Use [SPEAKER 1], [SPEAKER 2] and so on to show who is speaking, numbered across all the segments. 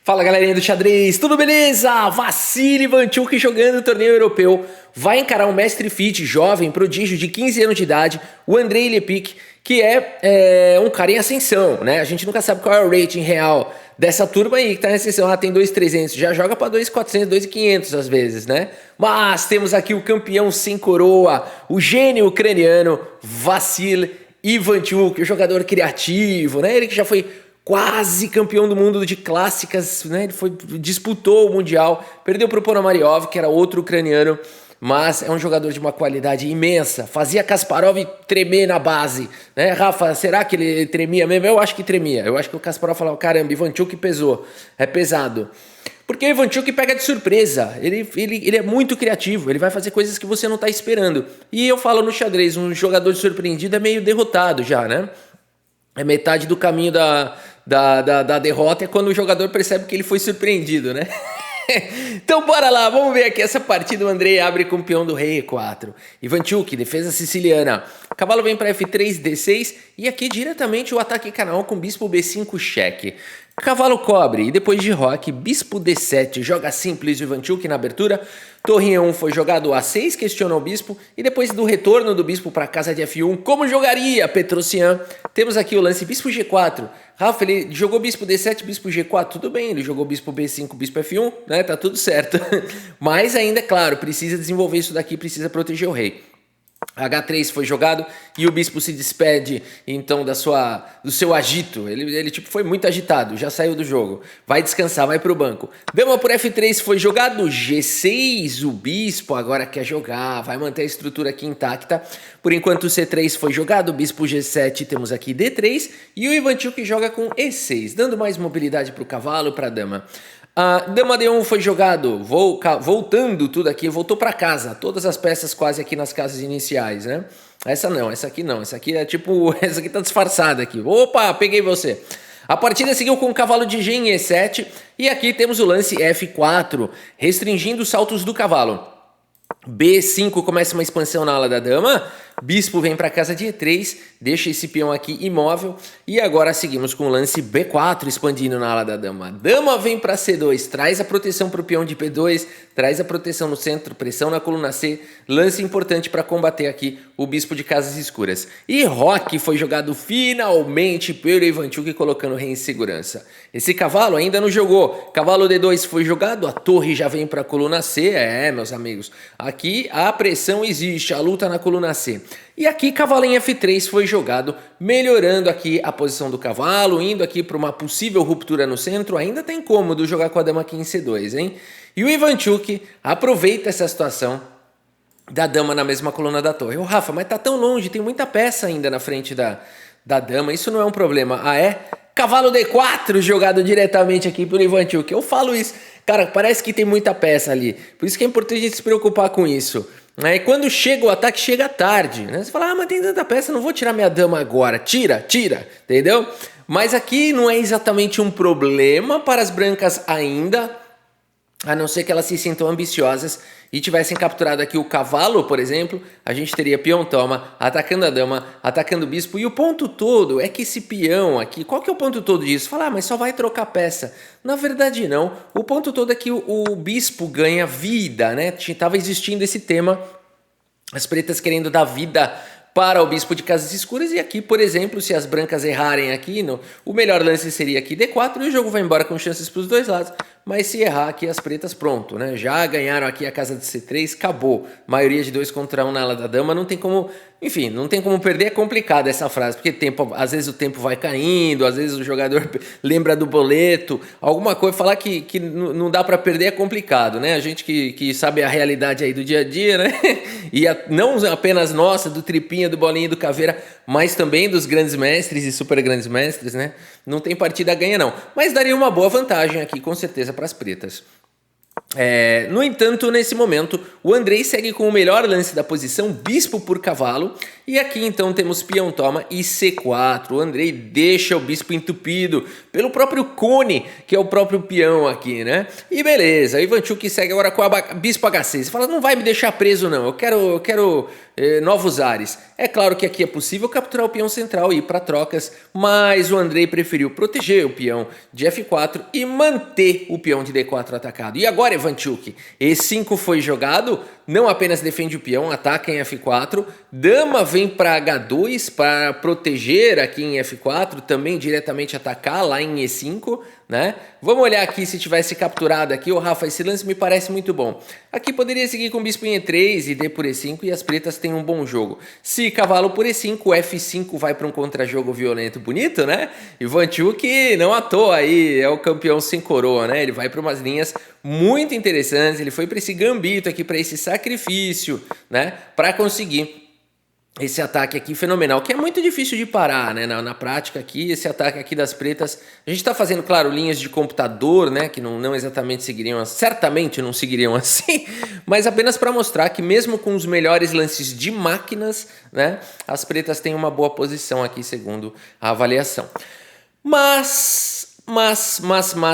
[SPEAKER 1] Fala galerinha do xadrez, tudo beleza? Vassili Ivanchuk jogando o torneio europeu, vai encarar um mestre fit jovem, prodígio de 15 anos de idade, o Andrei Lepik, que é um cara em ascensão, né? A gente nunca sabe qual é o rating real dessa turma aí que tá em ascensão. Tem 2.300, já joga pra 2.400, 2.500 às vezes, né? Mas temos aqui o campeão sem coroa, o gênio ucraniano Vassili Ivanchuk, o jogador criativo, né? Ele que já foi quase campeão do mundo de clássicas, né? Ele disputou o Mundial, perdeu para o Ponomariov, que era outro ucraniano, mas é um jogador de uma qualidade imensa. Fazia Kasparov tremer na base, né? Rafa, será que ele tremia mesmo? Eu acho que tremia. Eu acho que o Kasparov falava, caramba, Ivanchuk pesou, é pesado. Porque o Ivanchuk pega de surpresa, ele é muito criativo, ele vai fazer coisas que você não está esperando. E eu falo no xadrez, um jogador surpreendido é meio derrotado já, né? É metade do caminho da derrota é quando o jogador percebe que ele foi surpreendido, né? Então bora lá, vamos ver aqui essa partida. O Andrei abre com o peão do rei E4. Ivanchuk, defesa siciliana. Cavalo vem para F3, D6 e aqui diretamente o ataque canal com bispo B5 cheque. Cavalo cobre e depois de roque, bispo D7, joga simples o Ivanchuk na abertura. Torre E1 foi jogado A6, questiona o bispo. E depois do retorno do bispo para a casa de F1, como jogaria Petrosian? Temos aqui o lance bispo G4. Rafa, ele jogou bispo D7, bispo G4, tudo bem. Ele jogou bispo B5, bispo F1, né? Tá tudo certo. Mas ainda, é claro, precisa desenvolver isso daqui, precisa proteger o rei. H3 foi jogado e o bispo se despede então do seu agito. Ele tipo foi muito agitado, já saiu do jogo. Vai descansar, vai pro banco. Dama por F3 foi jogado. G6, o bispo agora quer jogar, vai manter a estrutura aqui intacta. Por enquanto o C3 foi jogado, bispo G7, temos aqui D3 e o Ivanchuk joga com E6, dando mais mobilidade pro cavalo, pra dama. Dama D1 foi jogado, voltando tudo aqui, voltou para casa, todas as peças quase aqui nas casas iniciais, né? Essa não, essa aqui não, essa aqui é tipo, essa aqui tá disfarçada aqui. Opa, peguei você. A partida seguiu com o cavalo de G em E7 e aqui temos o lance F4, restringindo os saltos do cavalo. B5 começa uma expansão na ala da dama, bispo vem para casa de E3, deixa esse peão aqui imóvel e agora seguimos com o lance B4 expandindo na ala da dama. Dama vem para C2, traz a proteção para o peão de P2, traz a proteção no centro, pressão na coluna C, lance importante para combater aqui o bispo de casas escuras. E roque foi jogado finalmente pelo Ivanchuk colocando o rei em segurança. Esse cavalo ainda não jogou, cavalo D2 foi jogado, a torre já vem para a coluna C, meus amigos, aqui a pressão existe, a luta na coluna C. E aqui cavalo em F3 foi jogado, melhorando aqui a posição do cavalo, indo aqui para uma possível ruptura no centro. Ainda tem cômodo jogar com a dama aqui em C2, hein? E o Ivanchuk aproveita essa situação da dama na mesma coluna da torre. Ô Rafa, mas tá tão longe, tem muita peça ainda na frente da dama, isso não é um problema. Ah é? Cavalo D4 jogado diretamente aqui pelo Ivanchuk. Eu falo isso, cara, parece que tem muita peça ali. Por isso que é importante a gente se preocupar com isso. E quando chega o ataque, chega tarde, né? Você fala, mas tem tanta peça, não vou tirar minha dama agora. Tira, entendeu? Mas aqui não é exatamente um problema para as brancas ainda, a não ser que elas se sintam ambiciosas e tivessem capturado aqui o cavalo, por exemplo, a gente teria peão toma, atacando a dama, atacando o bispo. E o ponto todo é que esse peão aqui, qual que é o ponto todo disso? Fala, mas só vai trocar peça. Na verdade não, o ponto todo é que o bispo ganha vida, né? Tava existindo esse tema, as pretas querendo dar vida para o bispo de casas escuras. E aqui, por exemplo, se as brancas errarem aqui, o melhor lance seria aqui D4 e o jogo vai embora com chances para os dois lados. Mas se errar aqui as pretas, pronto, né? Já ganharam aqui a casa de C3, acabou. Maioria de 2 contra 1 na ala da dama, não tem como... Enfim, não tem como perder, é complicado essa frase, porque às vezes o tempo vai caindo, às vezes o jogador lembra do boleto, alguma coisa, falar que não dá para perder é complicado, né? A gente que sabe a realidade aí do dia a dia, né? E não apenas nossa, do Tripinha, do Bolinha e do Caveira, mas também dos grandes mestres e super grandes mestres, né? Não tem partida ganha não, mas daria uma boa vantagem aqui, com certeza, para as pretas. No entanto, nesse momento, o Andrei segue com o melhor lance da posição, bispo por cavalo. E aqui então temos peão toma e C4. O Andrei deixa o bispo entupido pelo próprio cone, que é o próprio peão aqui, né? E beleza, Ivanchuk segue agora com a bispo H6. Você fala, não vai me deixar preso não, eu quero novos ares. É claro que aqui é possível capturar o peão central e ir para trocas, mas o Andrei preferiu proteger o peão de F4 e manter o peão de D4 atacado. E agora, Ivanchuk, E5 foi jogado, não apenas defende o peão, ataca em F4, dama vem para H2 para proteger aqui em F4, também diretamente atacar lá em E5, né? Vamos olhar aqui se tivesse capturado aqui, o Rafa, esse lance me parece muito bom. Aqui poderia seguir com bispo em E3 e D por E5 e as pretas têm um bom jogo. Se cavalo por E5, F5 vai para um contra-jogo violento bonito, né? Ivanchuk não à toa aí, é o campeão sem coroa, né? Ele vai para umas linhas muito interessantes, ele foi para esse gambito aqui, para esse sacrifício, né? Para conseguir esse ataque aqui fenomenal, que é muito difícil de parar, né? Na prática aqui, esse ataque aqui das pretas, a gente tá fazendo, claro, linhas de computador, né? Que não exatamente seguiriam, certamente não seguiriam assim, mas apenas para mostrar que mesmo com os melhores lances de máquinas, né? As pretas têm uma boa posição aqui, segundo a avaliação. Mas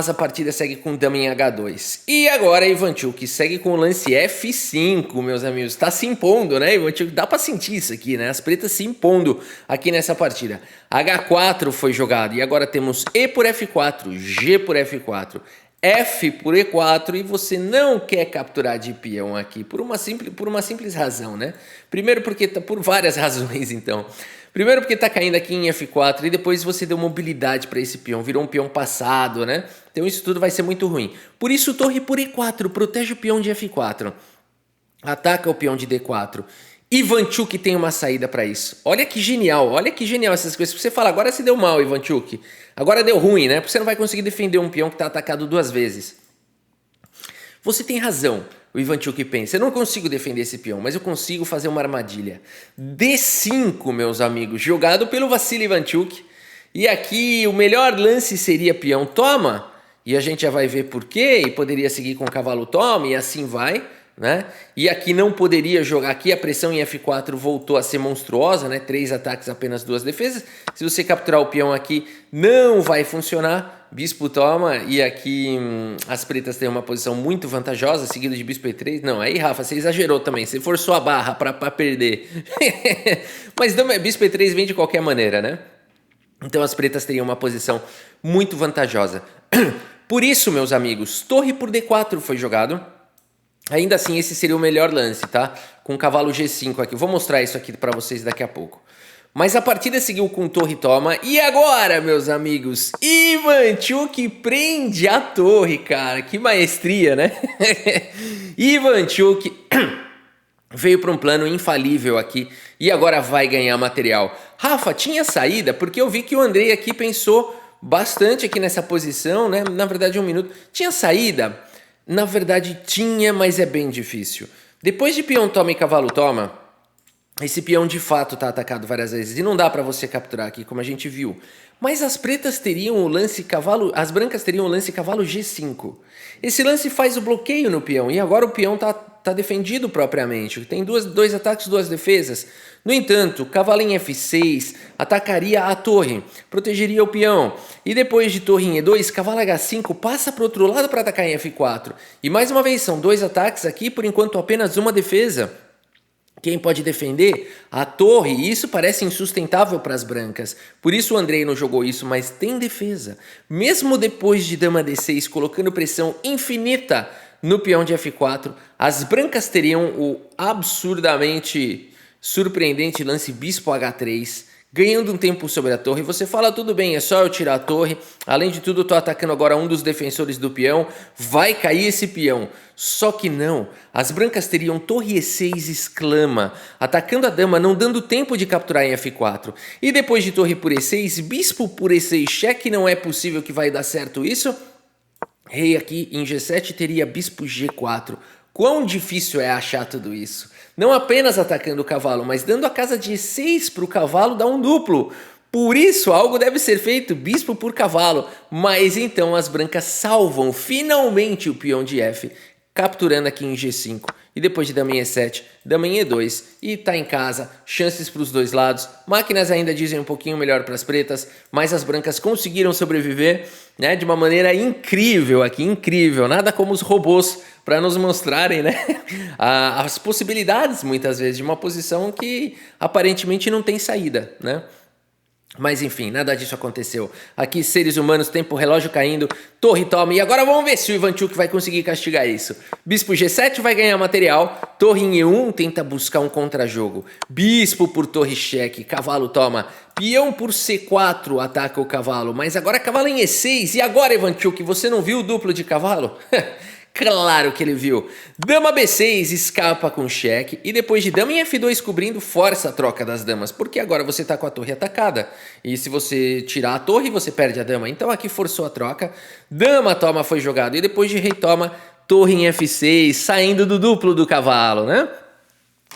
[SPEAKER 1] a partida segue com dama em H2. E agora Ivanchuk segue com o lance F5, meus amigos. Tá se impondo, né, Ivanchuk? Dá pra sentir isso aqui, né? As pretas se impondo aqui nessa partida. H4 foi jogado e agora temos E por F4, G por F4. F por E4 e você não quer capturar de peão aqui por uma simples razão, né? Primeiro porque por várias razões, então. Primeiro porque tá caindo aqui em F4 e depois você deu mobilidade para esse peão, virou um peão passado, né? Então isso tudo vai ser muito ruim. Por isso torre por E4, protege o peão de F4. Ataca o peão de D4. Ivanchuk tem uma saída para isso. Olha que genial essas coisas. Você fala, agora se deu mal, Ivanchuk. Agora deu ruim, né? Porque você não vai conseguir defender um peão que tá atacado duas vezes. Você tem razão. O Ivanchuk pensa, eu não consigo defender esse peão, mas eu consigo fazer uma armadilha. D5, meus amigos, jogado pelo Vassily Ivanchuk. E aqui o melhor lance seria peão toma, e a gente já vai ver por quê, e poderia seguir com cavalo toma, e assim vai, né? E aqui não poderia jogar, aqui a pressão em F4 voltou a ser monstruosa, né? 3 ataques, apenas 2 defesas. Se você capturar o peão aqui, não vai funcionar. Bispo toma, e aqui as pretas têm uma posição muito vantajosa, seguido de bispo E3. Não, aí Rafa, você exagerou também, você forçou a barra para perder. Mas bispo E3 vem de qualquer maneira, né? Então as pretas teriam uma posição muito vantajosa. Por isso, meus amigos, torre por D4 foi jogado. Ainda assim, esse seria o melhor lance, tá? Com cavalo G5 aqui. Vou mostrar isso aqui para vocês daqui a pouco. Mas a partida seguiu com torre toma. E agora, meus amigos, Ivanchuk prende a torre, cara. Que maestria, né? Ivanchuk veio para um plano infalível aqui e agora vai ganhar material. Rafa, tinha saída? Porque eu vi que o Andrei aqui pensou bastante aqui nessa posição, né? Na verdade, 1 minuto. Tinha saída? Na verdade, tinha, mas é bem difícil. Depois de peão toma e cavalo toma, esse peão de fato está atacado várias vezes e não dá para você capturar aqui, como a gente viu. Mas as pretas teriam o lance cavalo, as brancas teriam o lance cavalo G5. Esse lance faz o bloqueio no peão e agora o peão tá defendido propriamente. Tem dois ataques, 2 defesas. No entanto, cavalo em F6 atacaria a torre, protegeria o peão. E depois de torre em E2, cavalo H5 passa para o outro lado para atacar em F4. E mais uma vez, são 2 ataques aqui, por enquanto apenas uma defesa. Quem pode defender? A torre. E isso parece insustentável para as brancas. Por isso o Andrei não jogou isso, mas tem defesa. Mesmo depois de dama D6, colocando pressão infinita no peão de F4, as brancas teriam o absurdamente surpreendente lance bispo H3, ganhando um tempo sobre a torre. Você fala, tudo bem, é só eu tirar a torre. Além de tudo, eu tô atacando agora um dos defensores do peão. Vai cair esse peão. Só que não. As brancas teriam torre E6 exclama, atacando a dama, não dando tempo de capturar em F4. E depois de torre por E6, bispo por E6 cheque, não é possível que vai dar certo isso. Rei aqui em G7 teria bispo G4. Quão difícil é achar tudo isso? Não apenas atacando o cavalo, mas dando a casa de E6 para o cavalo dar um duplo. Por isso, algo deve ser feito, bispo por cavalo. Mas então as brancas salvam finalmente o peão de F. capturando aqui em G5. E depois de dama em E7, dama em E2. E tá em casa, chances para os dois lados. Máquinas ainda dizem um pouquinho melhor para as pretas, mas as brancas conseguiram sobreviver, né, de uma maneira incrível aqui, incrível. Nada como os robôs para nos mostrarem, né, as possibilidades, muitas vezes, de uma posição que aparentemente não tem saída, né? Mas enfim, nada disso aconteceu. Aqui, seres humanos, tempo, relógio caindo, torre toma. E agora vamos ver se o Ivanchuk vai conseguir castigar isso. Bispo G7 vai ganhar material. Torre em E1 tenta buscar um contra-jogo. Bispo por torre cheque, cavalo toma. Peão por C4 ataca o cavalo. Mas agora cavalo em E6. E agora, Ivanchuk, você não viu o duplo de cavalo? Claro que ele viu. Dama B6 escapa com cheque e depois de dama em F2 cobrindo, força a troca das damas, porque agora você está com a torre atacada. E se você tirar a torre, você perde a dama. Então aqui forçou a troca. Dama toma foi jogado e depois de rei toma, torre em F6, saindo do duplo do cavalo, né?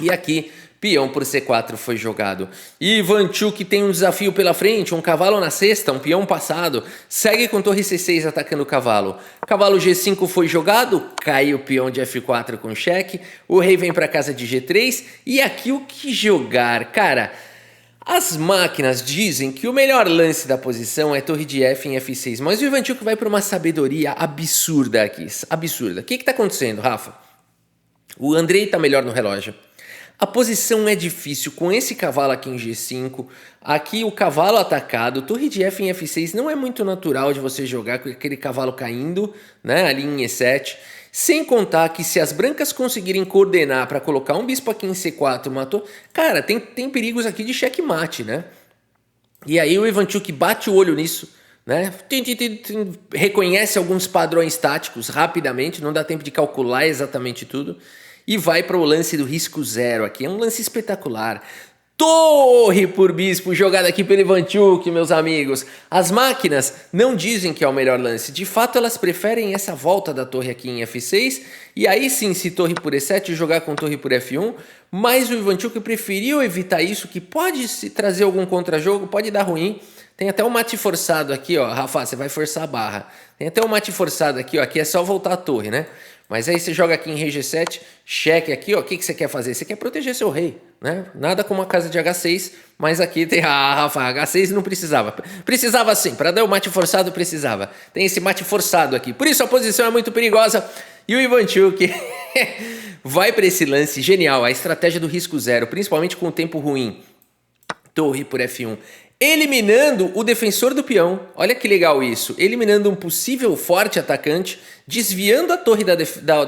[SPEAKER 1] E aqui peão por C4 foi jogado. Ivanchuk tem um desafio pela frente, um cavalo na cesta, um peão passado. Segue com torre C6 atacando o cavalo. Cavalo G5 foi jogado, cai o peão de F4 com cheque. O rei vem para casa de G3. E aqui o que jogar? Cara, as máquinas dizem que o melhor lance da posição é torre de F em F6. Mas o Ivanchuk vai para uma sabedoria absurda aqui. Absurda. O que está acontecendo, Rafa? O Andrei está melhor no relógio. A posição é difícil, com esse cavalo aqui em G5, aqui o cavalo atacado, torre de F em F6 não é muito natural de você jogar com aquele cavalo caindo, né, ali em E7, sem contar que se as brancas conseguirem coordenar para colocar um bispo aqui em C4, matou, cara, tem perigos aqui de checkmate, né? E aí o Ivanchuk bate o olho nisso, né? Reconhece alguns padrões táticos rapidamente, não dá tempo de calcular exatamente tudo. E vai para o lance do risco zero aqui. É um lance espetacular. Torre por bispo, jogada aqui pelo Ivanchuk, meus amigos. As máquinas não dizem que é o melhor lance. De fato, elas preferem essa volta da torre aqui em F6. E aí sim, se torre por E7, jogar com torre por F1. Mas o Ivanchuk preferiu evitar isso, que pode se trazer algum contra-jogo, pode dar ruim. Tem até um mate forçado aqui, ó. Rafa, você vai forçar a barra. Tem até um mate forçado aqui, ó. Aqui é só voltar a torre, né? Mas aí você joga aqui em rei G7, cheque aqui, ó. O que você quer fazer? Você quer proteger seu rei, né? Nada como a casa de H6, mas aqui tem... Ah, Rafa, H6 não precisava. Precisava sim, para dar o mate forçado precisava. Tem esse mate forçado aqui. Por isso a posição é muito perigosa. E o Ivanchuk vai para esse lance genial, a estratégia do risco zero, principalmente com o tempo ruim. Torre por F1. Eliminando o defensor do peão, olha que legal isso, eliminando um possível forte atacante, desviando a torre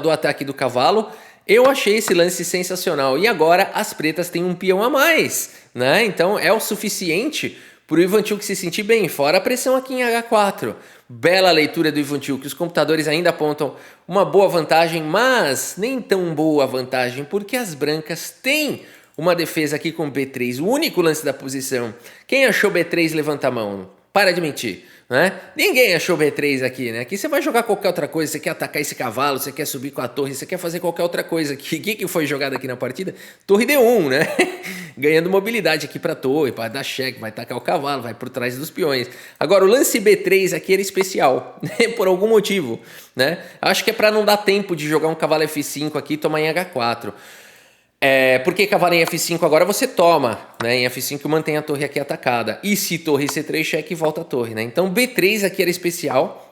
[SPEAKER 1] do ataque do cavalo. Eu achei esse lance sensacional. E agora as pretas têm um peão a mais, né? Então é o suficiente para o Ivanchuk se sentir bem, fora a pressão aqui em H4. Bela leitura do Ivanchuk, os computadores ainda apontam uma boa vantagem, mas nem tão boa vantagem, porque as brancas têm uma defesa aqui com B3, o único lance da posição. Quem achou B3, levanta a mão. Para de mentir, né? Ninguém achou B3 aqui, né? Aqui você vai jogar qualquer outra coisa, você quer atacar esse cavalo, você quer subir com a torre, você quer fazer qualquer outra coisa. O que foi jogado aqui na partida? Torre D1, né? Ganhando mobilidade aqui para torre, para dar cheque, vai atacar o cavalo, vai por trás dos peões. Agora, o lance B3 aqui era especial, né? Por algum motivo, né? Acho que é para não dar tempo de jogar um cavalo F5 aqui e tomar em H4. Porque cavalo em F5 agora você toma, né? Em F5 mantém a torre aqui atacada. E se torre C3, cheque e volta a torre, né? Então B3 aqui era especial.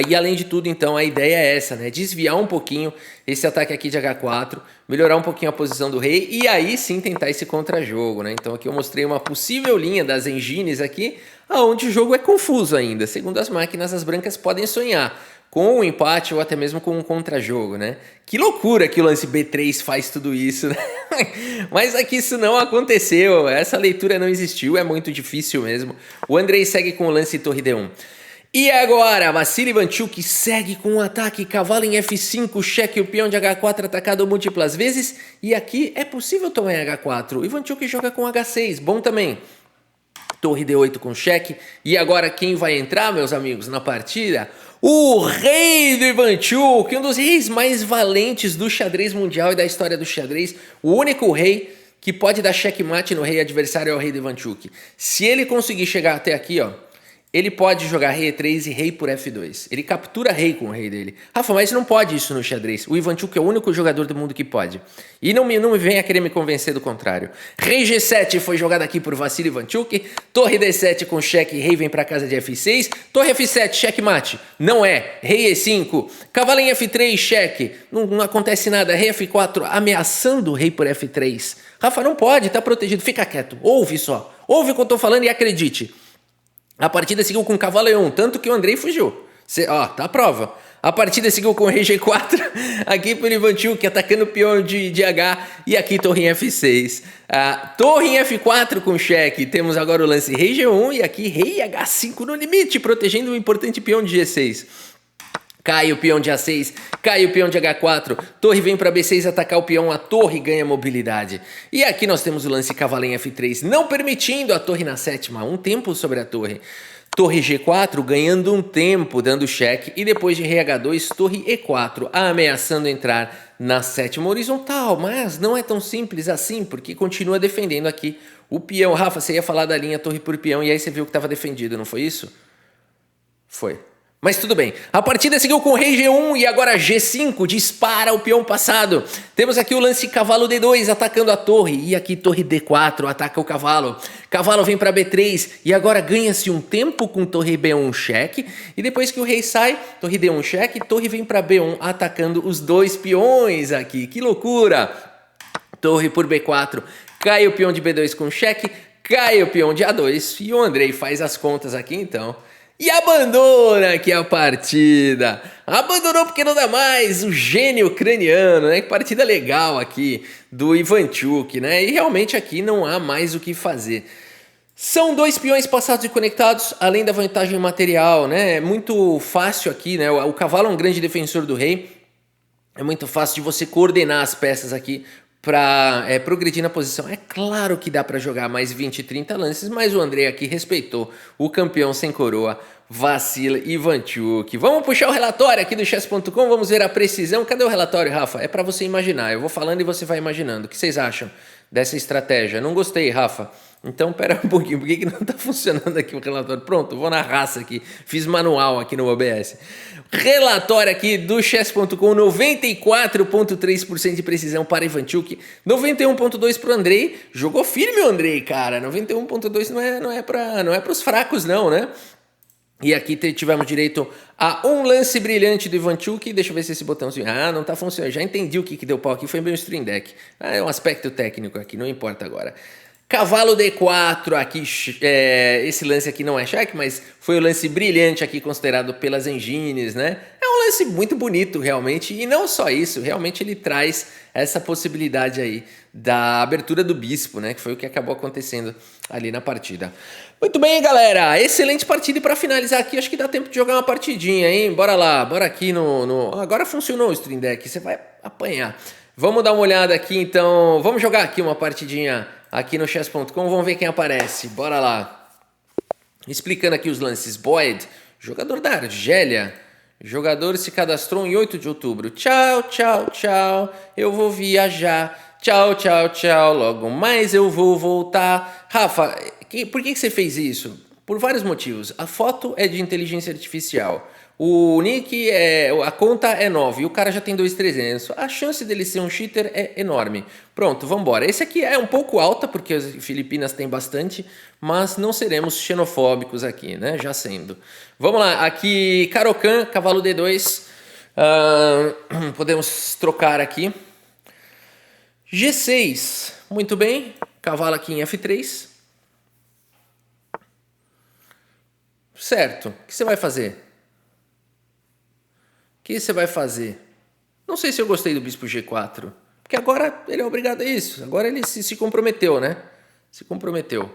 [SPEAKER 1] E além de tudo, então, a ideia é essa, né? Desviar um pouquinho esse ataque aqui de H4, melhorar um pouquinho a posição do rei e aí sim tentar esse contra-jogo, né? Então aqui eu mostrei uma possível linha das engines aqui, onde o jogo é confuso ainda. Segundo as máquinas, as brancas podem sonhar com um empate ou até mesmo com um contra-jogo, né? Que loucura que o lance B3 faz tudo isso, né? Mas aqui isso não aconteceu, essa leitura não existiu, é muito difícil mesmo. O Andrei segue com o lance torre D1. E agora, Vassili Ivanchuk segue com um ataque, cavalo em F5, cheque o peão de H4 atacado múltiplas vezes. E aqui é possível tomar em H4, o Ivanchuk joga com H6, bom também. Torre D8 com cheque. E agora quem vai entrar, meus amigos, na partida? O rei do Ivanchuk, um dos reis mais valentes do xadrez mundial e da história do xadrez. O único rei que pode dar checkmate no rei adversário é o rei do Ivanchuk. Se ele conseguir chegar até aqui, ó, ele pode jogar rei E3 e rei por F2. Ele captura rei com o rei dele. Rafa, mas não pode isso no xadrez. O Ivanchuk é o único jogador do mundo que pode. E não me venha querer me convencer do contrário. Rei G7 foi jogado aqui por Vassily Ivanchuk. Torre D7 com cheque, rei vem para casa de F6. Torre F7, checkmate. Não é. Rei E5. Cavalo em F3, cheque. Não acontece nada. Rei F4, ameaçando o rei por F3. Rafa, não pode, tá protegido. Fica quieto. Ouve só. Ouve o que eu tô falando e acredite. A partida seguiu com cavalo E1, tanto que o Andrei fugiu. Tá a prova. A partida seguiu com rei G4, aqui pelo Ivanchuk, atacando o peão de H, e aqui torre em F6. Torre em F4 com cheque, temos agora o lance rei G1 e aqui rei H5 no limite, protegendo o importante peão de G6. Cai o peão de A6, cai o peão de H4, torre vem para B6 atacar o peão, a torre ganha mobilidade. E aqui nós temos o lance cavalo em F3, não permitindo a torre na sétima, um tempo sobre a torre. Torre G4 ganhando um tempo, dando cheque, e depois de rei H2, torre E4, ameaçando entrar na sétima horizontal, mas não é tão simples assim, porque continua defendendo aqui o peão. Rafa, você ia falar da linha torre por peão, e aí você viu que estava defendido, não foi isso? Foi. Mas tudo bem, a partida seguiu com rei G1 e agora G5 dispara o peão passado. Temos aqui o lance cavalo D2 atacando a torre e aqui torre D4 ataca o cavalo. Cavalo vem para B3 e agora ganha-se um tempo com torre B1 cheque. E depois que o rei sai, torre D1 cheque, torre vem para B1 atacando os dois peões aqui. Que loucura! Torre por B4, cai o peão de B2 com cheque, cai o peão de A2 e o Andrei faz as contas aqui então. E abandona aqui a partida. Abandonou porque não dá mais, o gênio ucraniano, né? Que partida legal aqui do Ivanchuk, né? E realmente aqui não há mais o que fazer. São dois peões passados e conectados, além da vantagem material, né? É muito fácil aqui, né? O cavalo é um grande defensor do rei. É muito fácil de você coordenar as peças aqui para progredir na posição. É claro que dá para jogar mais 20, 30 lances, mas o Andrei aqui respeitou o campeão sem coroa, Vassily Ivanchuk. Vamos puxar o relatório aqui do chess.com, vamos ver a precisão. Cadê o relatório, Rafa? É para você imaginar, eu vou falando e você vai imaginando. O que vocês acham dessa estratégia? Não gostei, Rafa. Então, pera um pouquinho, por que não está funcionando aqui o relatório? Pronto, vou na raça aqui, fiz manual aqui no OBS. Relatório aqui do chess.com, 94,3% de precisão para Ivanchuk, 91,2% para o Andrei. Jogou firme o Andrei, cara, 91,2% não é para os fracos não, né? E aqui tivemos direito a um lance brilhante do Ivanchuk. Deixa eu ver se esse botãozinho... não está funcionando, já entendi o que deu pau aqui, foi bem o stream deck. É um aspecto técnico aqui, não importa agora. Cavalo D4 aqui, esse lance aqui não é cheque, mas foi o lance brilhante aqui considerado pelas engines, né? É um lance muito bonito realmente, e não só isso, realmente ele traz essa possibilidade aí da abertura do bispo, né? Que foi o que acabou acontecendo ali na partida. Muito bem, galera, excelente partida, e para finalizar aqui, acho que dá tempo de jogar uma partidinha, hein? Bora lá, bora aqui Agora funcionou o stream deck, você vai apanhar. Vamos dar uma olhada aqui, então, vamos jogar aqui uma partidinha aqui no chess.com, vamos ver quem aparece, bora lá. Explicando aqui os lances, Boyd, jogador da Argélia, jogador se cadastrou em 8 de outubro. Tchau, tchau, tchau, eu vou viajar, tchau, tchau, tchau, logo mais eu vou voltar. Rafa, por que você fez isso? Por vários motivos. A foto é de inteligência artificial. O nick a conta é 9 e o cara já tem 2.300. A chance dele ser um cheater é enorme. Pronto, vamos embora. Esse aqui é um pouco alta porque as Filipinas têm bastante, mas não seremos xenofóbicos aqui, né? Já sendo. Vamos lá, aqui Caro-Kann, cavalo D2. Podemos trocar aqui. G6, muito bem. Cavalo aqui em F3. Certo, o que você vai fazer? O que você vai fazer? Não sei se eu gostei do bispo G4, porque agora ele é obrigado a isso. Agora ele se comprometeu, né? Se comprometeu.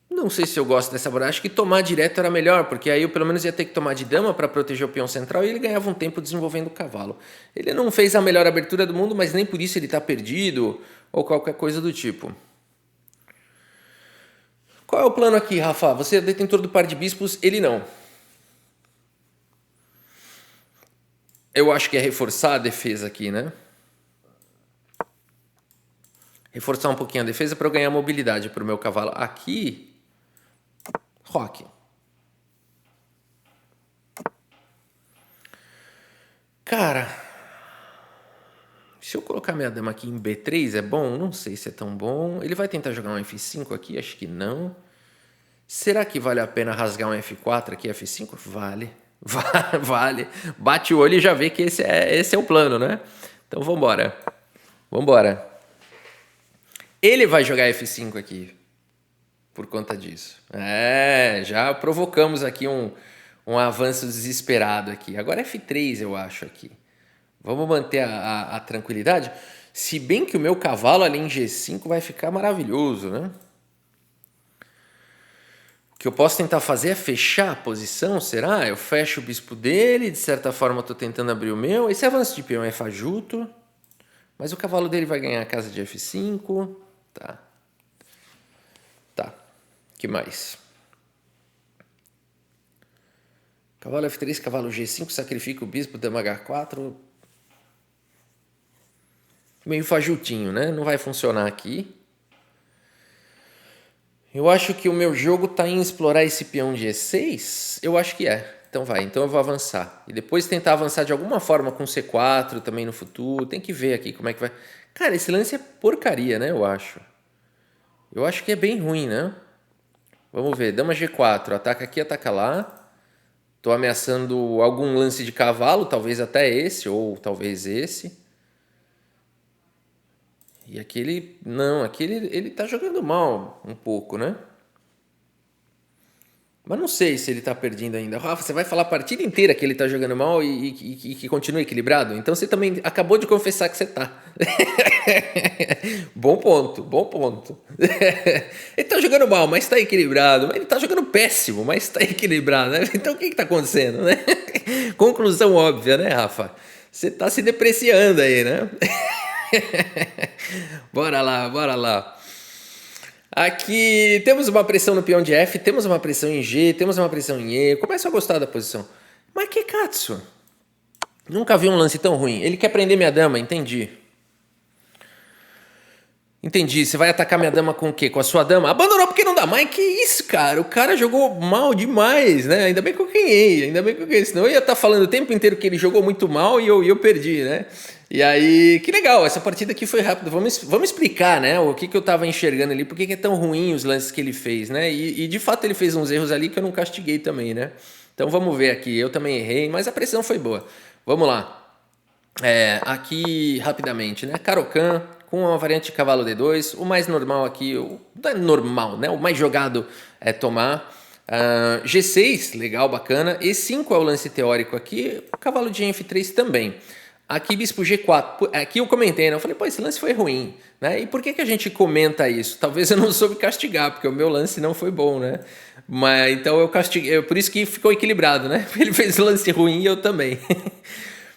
[SPEAKER 1] Não sei se eu gosto dessa abordagem. Acho que tomar direto era melhor, porque aí eu pelo menos ia ter que tomar de dama para proteger o peão central e ele ganhava um tempo desenvolvendo o cavalo. Ele não fez a melhor abertura do mundo, mas nem por isso ele está perdido ou qualquer coisa do tipo. Qual é o plano aqui, Rafa? Você é detentor do par de bispos, ele não. Eu acho que é reforçar a defesa aqui, né? Reforçar um pouquinho a defesa para eu ganhar mobilidade para o meu cavalo. Aqui, roque. Cara, se eu colocar minha dama aqui em B3 é bom? Não sei se é tão bom. Ele vai tentar jogar um F5 aqui? Acho que não. Será que vale a pena rasgar um F4 aqui, F5? Vale. Vale. Bate o olho e já vê que esse é o plano, né? Então vambora. Vambora. Ele vai jogar F5 aqui. Por conta disso. Já provocamos aqui um avanço desesperado aqui. Agora F3 eu acho aqui. Vamos manter a tranquilidade. Se bem que o meu cavalo ali em G5 vai ficar maravilhoso, né? O que eu posso tentar fazer é fechar a posição, será? Eu fecho o bispo dele, de certa forma eu estou tentando abrir o meu. Esse avanço de peão é fajuto, mas o cavalo dele vai ganhar a casa de F5. Tá. Tá. Que mais? Cavalo F3, cavalo G5, sacrifica o bispo, dama H4. Meio fajutinho, né? Não vai funcionar aqui. Eu acho que o meu jogo está em explorar esse peão de E6. Eu acho que é. Então vai, então eu vou avançar. E depois tentar avançar de alguma forma com C4 também no futuro. Tem que ver aqui como é que vai. Cara, esse lance é porcaria, né? Eu acho. Eu acho que é bem ruim, né? Vamos ver. Dama G4. Ataca aqui, ataca lá. Tô ameaçando algum lance de cavalo. Talvez até esse, ou talvez esse. E aqui ele... Não, aqui ele tá jogando mal um pouco, né? Mas não sei se ele tá perdendo ainda. Rafa, você vai falar a partida inteira que ele tá jogando mal e que continua equilibrado? Então você também acabou de confessar que você tá. Bom ponto, bom ponto. Ele tá jogando mal, mas tá equilibrado. Ele tá jogando péssimo, mas tá equilibrado, né? Então o que tá acontecendo, né? Conclusão óbvia, né, Rafa? Você tá se depreciando aí, né? Bora lá, bora lá. Aqui temos uma pressão no peão de F, temos uma pressão em G, temos uma pressão em E. Eu começo a gostar da posição. Mas que Katsu? Nunca vi um lance tão ruim. Ele quer prender minha dama, entendi. Entendi. Você vai atacar minha dama com o quê? Com a sua dama? Abandonou porque não dá mais. Que isso, cara? O cara jogou mal demais, né? Ainda bem que eu ganhei. Ainda bem que eu ganhei. Senão eu ia estar falando o tempo inteiro que ele jogou muito mal e eu perdi, né? E aí, que legal. Essa partida aqui foi rápida. Vamos explicar, né? O que eu tava enxergando ali. Por que é tão ruim os lances que ele fez, né? E de fato ele fez uns erros ali que eu não castiguei também, né? Então vamos ver aqui. Eu também errei, mas a pressão foi boa. Vamos lá. Aqui rapidamente, né? Caro-Kann com uma variante de cavalo D2. O mais normal aqui, não é normal, né? O mais jogado é tomar. G6, legal, bacana. E5 é o lance teórico aqui. O cavalo de F3 também. Aqui bispo G4. Aqui eu comentei, né? Eu falei, pô, esse lance foi ruim, né? E por que a gente comenta isso? Talvez eu não soube castigar, porque o meu lance não foi bom, né? Mas então eu castiguei, por isso que ficou equilibrado, né? Ele fez lance ruim e eu também.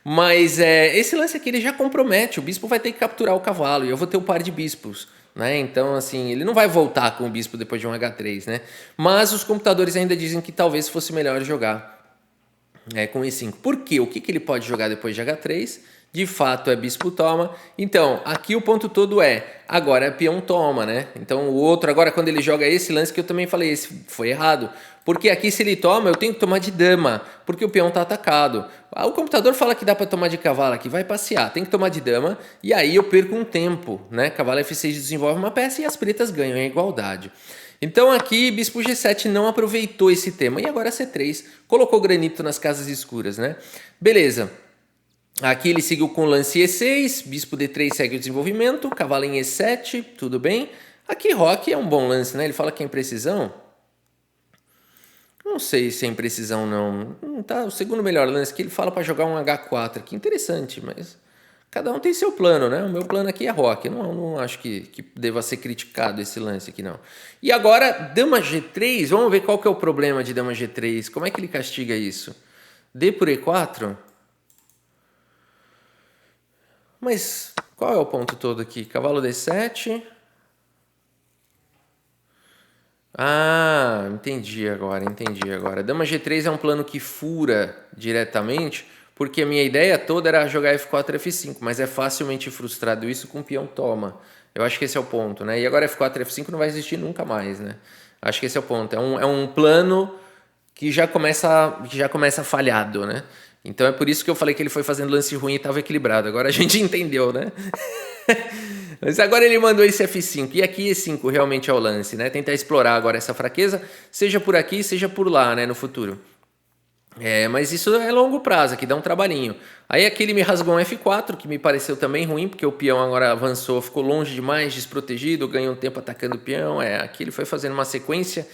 [SPEAKER 1] Mas esse lance aqui ele já compromete, o bispo vai ter que capturar o cavalo e eu vou ter o par de bispos, né? Então, assim, ele não vai voltar com o bispo depois de um H3, né? Mas os computadores ainda dizem que talvez fosse melhor jogar com E5. Por quê? O que ele pode jogar depois de H3? De fato é bispo toma. Então, aqui o ponto todo agora é peão toma, né? Então o outro, agora quando ele joga esse lance que eu também falei, esse foi errado. Porque aqui se ele toma, eu tenho que tomar de dama, porque o peão tá atacado. O computador fala que dá para tomar de cavalo aqui, vai passear, tem que tomar de dama, e aí eu perco um tempo, né? Cavalo F6 desenvolve uma peça e as pretas ganham em igualdade. Então aqui bispo G7 não aproveitou esse tema, e agora C3 colocou granito nas casas escuras, né? Beleza. Aqui ele seguiu com lance E6, bispo D3 segue o desenvolvimento, cavalo em E7, tudo bem. Aqui roque é um bom lance, né? Ele fala que é imprecisão. Não sei se é imprecisão não. Tá, o segundo melhor lance que ele fala para jogar um H4 aqui, interessante, mas cada um tem seu plano, né? O meu plano aqui é roque, não acho que deva ser criticado esse lance aqui não. E agora, dama G3, vamos ver qual que é o problema de dama G3, como é que ele castiga isso? D por E4? Mas qual é o ponto todo aqui? Cavalo D7. Entendi agora. Dama G3 é um plano que fura diretamente, porque a minha ideia toda era jogar F4 F5, mas é facilmente frustrado isso com peão toma. Eu acho que esse é o ponto, né? E agora F4 F5 não vai existir nunca mais, né? Acho que esse é o ponto. É um plano que já começa falhado, né? Então é por isso que eu falei que ele foi fazendo lance ruim e estava equilibrado. Agora a gente entendeu, né? Mas agora ele mandou esse F5. E aqui E5 realmente é o lance, né? Tentar explorar agora essa fraqueza, seja por aqui, seja por lá, né? No futuro. Mas isso é longo prazo, aqui dá um trabalhinho. Aí aqui ele me rasgou um F4, que me pareceu também ruim, porque o peão agora avançou, ficou longe demais, desprotegido, ganhou um tempo atacando o peão. Aqui ele foi fazendo uma sequência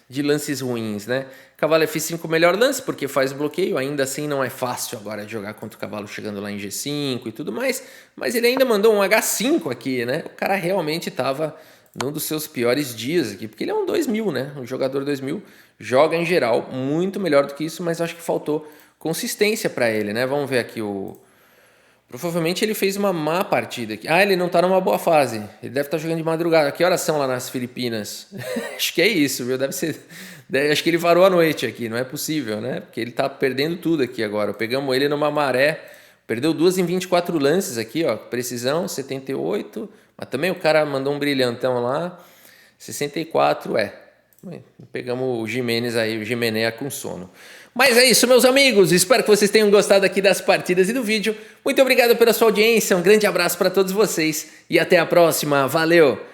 [SPEAKER 1] de lances ruins, né? Cavalo F5 melhor lance, porque faz bloqueio, ainda assim não é fácil agora de jogar contra o cavalo chegando lá em G5 e tudo mais, mas ele ainda mandou um H5 aqui, né? O cara realmente estava num dos seus piores dias aqui, porque ele é um 2000, né? Um jogador 2000, joga em geral muito melhor do que isso, mas acho que faltou consistência para ele, né? Vamos ver aqui o... Provavelmente ele fez uma má partida aqui. Ele não tá numa boa fase. Ele deve estar jogando de madrugada. Que horas são lá nas Filipinas? Acho que é isso, viu? Deve ser... Acho que ele varou a noite aqui. Não é possível, né? Porque ele tá perdendo tudo aqui agora. Pegamos ele numa maré. Perdeu 2 em 24 lances aqui, ó. Precisão, 78. Mas também o cara mandou um brilhantão lá. 64, Pegamos o Jimenez aí, o Jimenea com sono. Mas é isso, meus amigos. Espero que vocês tenham gostado aqui das partidas e do vídeo. Muito obrigado pela sua audiência. Um grande abraço para todos vocês. E até a próxima. Valeu!